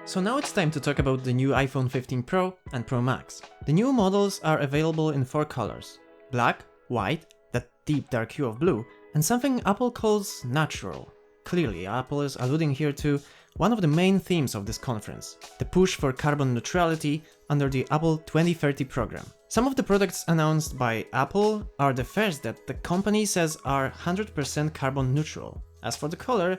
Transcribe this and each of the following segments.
So now it's time to talk about the new iPhone 15 Pro and Pro Max. The new models are available in 4 colors: black, white, that deep dark hue of blue, and something Apple calls natural. Clearly, Apple is alluding here to one of the main themes of this conference, the push for carbon neutrality under the Apple 2030 program. Some of the products announced by Apple are the first that the company says are 100% carbon neutral. As for the color,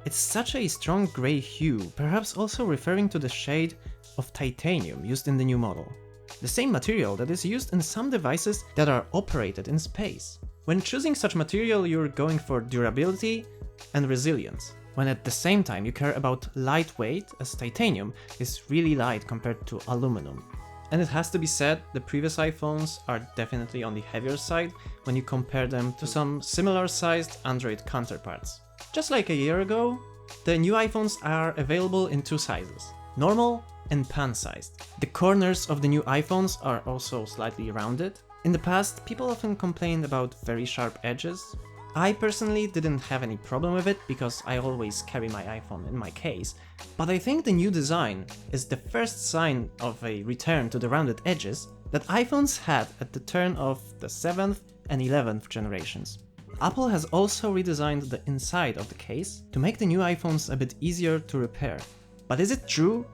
it's such a strong grey hue, perhaps also referring to the shade of titanium used in the new model. The same material that is used in some devices that are operated in space. When choosing such material, you're going for durability and resilience, when at the same time you care about lightweight, as titanium is really light compared to aluminum. And it has to be said, the previous iPhones are definitely on the heavier side when you compare them to some similar sized Android counterparts. Just like a year ago, the new iPhones are available in 2 sizes, normal and pan-sized. The corners of the new iPhones are also slightly rounded. In the past, people often complained about very sharp edges. I personally didn't have any problem with it because I always carry my iPhone in my case, but I think the new design is the first sign of a return to the rounded edges that iPhones had at the turn of the 7th and 11th generations. Apple has also redesigned the inside of the case to make the new iPhones a bit easier to repair. But is it true?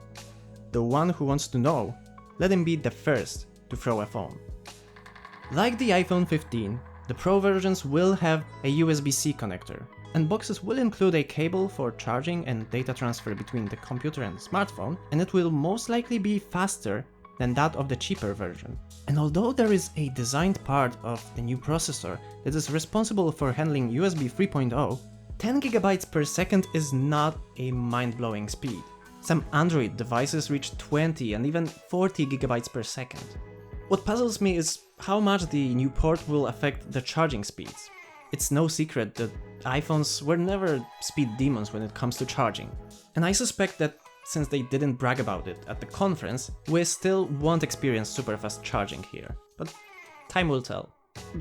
The one who wants to know, let him be the first to throw a phone. Like the iPhone 15, the Pro versions will have a USB-C connector, and boxes will include a cable for charging and data transfer between the computer and smartphone, and it will most likely be faster than that of the cheaper version. And although there is a designed part of the new processor that is responsible for handling USB 3.0, 10 GB per second is not a mind-blowing speed. Some Android devices reach 20 and even 40 GB per second. What puzzles me is how much the new port will affect the charging speeds. It's no secret that iPhones were never speed demons when it comes to charging, and I suspect that since they didn't brag about it at the conference, we still won't experience super fast charging here, but time will tell.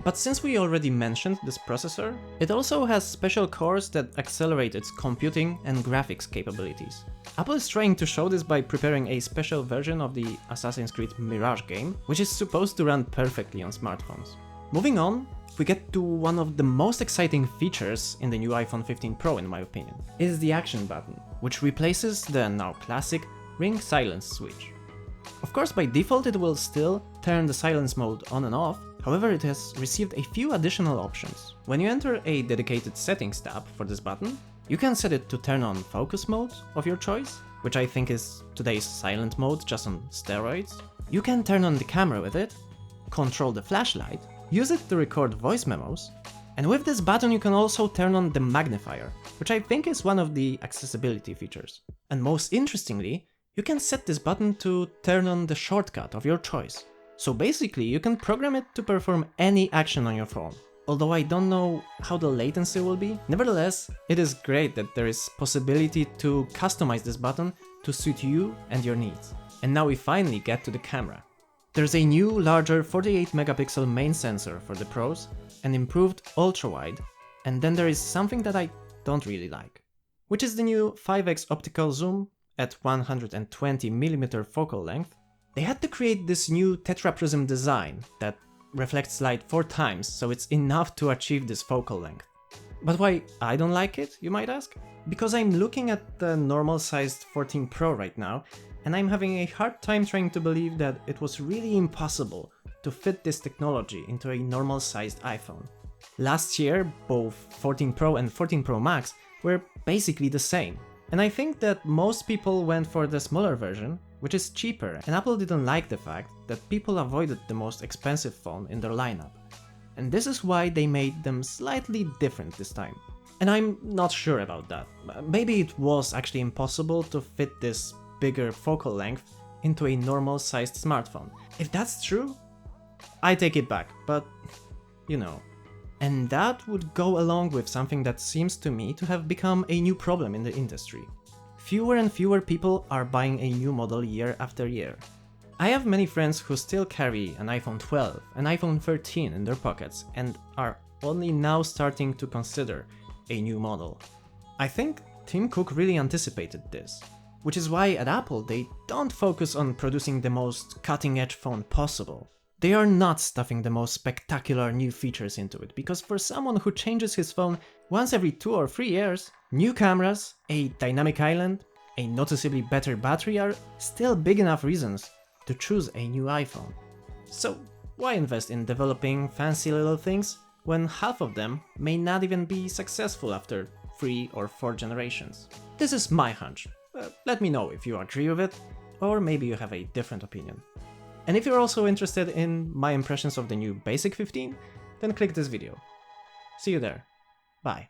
But since we already mentioned this processor, it also has special cores that accelerate its computing and graphics capabilities. Apple is trying to show this by preparing a special version of the Assassin's Creed Mirage game, which is supposed to run perfectly on smartphones. Moving on, we get to one of the most exciting features in the new iPhone 15 Pro in my opinion. It is the action button, which replaces the now classic ring silence switch. Of course, by default it will still turn the silence mode on and off, however it has received a few additional options. When you enter a dedicated settings tab for this button, you can set it to turn on focus mode of your choice, which I think is today's silent mode just on steroids. You can turn on the camera with it, control the flashlight, use it to record voice memos, and with this button you can also turn on the magnifier, which I think is one of the accessibility features. And most interestingly, you can set this button to turn on the shortcut of your choice. So basically you can program it to perform any action on your phone. Although I don't know how the latency will be, nevertheless, it is great that there is possibility to customize this button to suit you and your needs. And now we finally get to the camera. There's a new, larger 48 megapixel main sensor for the Pros, an improved ultra-wide, and then there is something that I don't really like, which is the new 5x optical zoom at 120mm focal length. They had to create this new tetraprism design that reflects light 4 times, so it's enough to achieve this focal length. But why I don't like it, you might ask? Because I'm looking at the normal sized 14 Pro right now, and I'm having a hard time trying to believe that it was really impossible to fit this technology into a normal sized iPhone. Last year, both 14 Pro and 14 Pro Max were basically the same, and I think that most people went for the smaller version, which is cheaper, and Apple didn't like the fact that people avoided the most expensive phone in their lineup. And this is why they made them slightly different this time. And I'm not sure about that. Maybe it was actually impossible to fit this bigger focal length into a normal sized smartphone. If that's true, I take it back, but you know. And that would go along with something that seems to me to have become a new problem in the industry. Fewer and fewer people are buying a new model year after year. I have many friends who still carry an iPhone 12, an iPhone 13 in their pockets and are only now starting to consider a new model. I think Tim Cook really anticipated this. Which is why at Apple they don't focus on producing the most cutting-edge phone possible. They are not stuffing the most spectacular new features into it, because for someone who changes his phone once every 2 or 3 years, new cameras, a dynamic island, a noticeably better battery are still big enough reasons to choose a new iPhone. So why invest in developing fancy little things when half of them may not even be successful after 3 or 4 generations? This is my hunch. Let me know if you agree with it, or maybe you have a different opinion. And if you're also interested in my impressions of the new Basic 15, then click this video. See you there. Bye.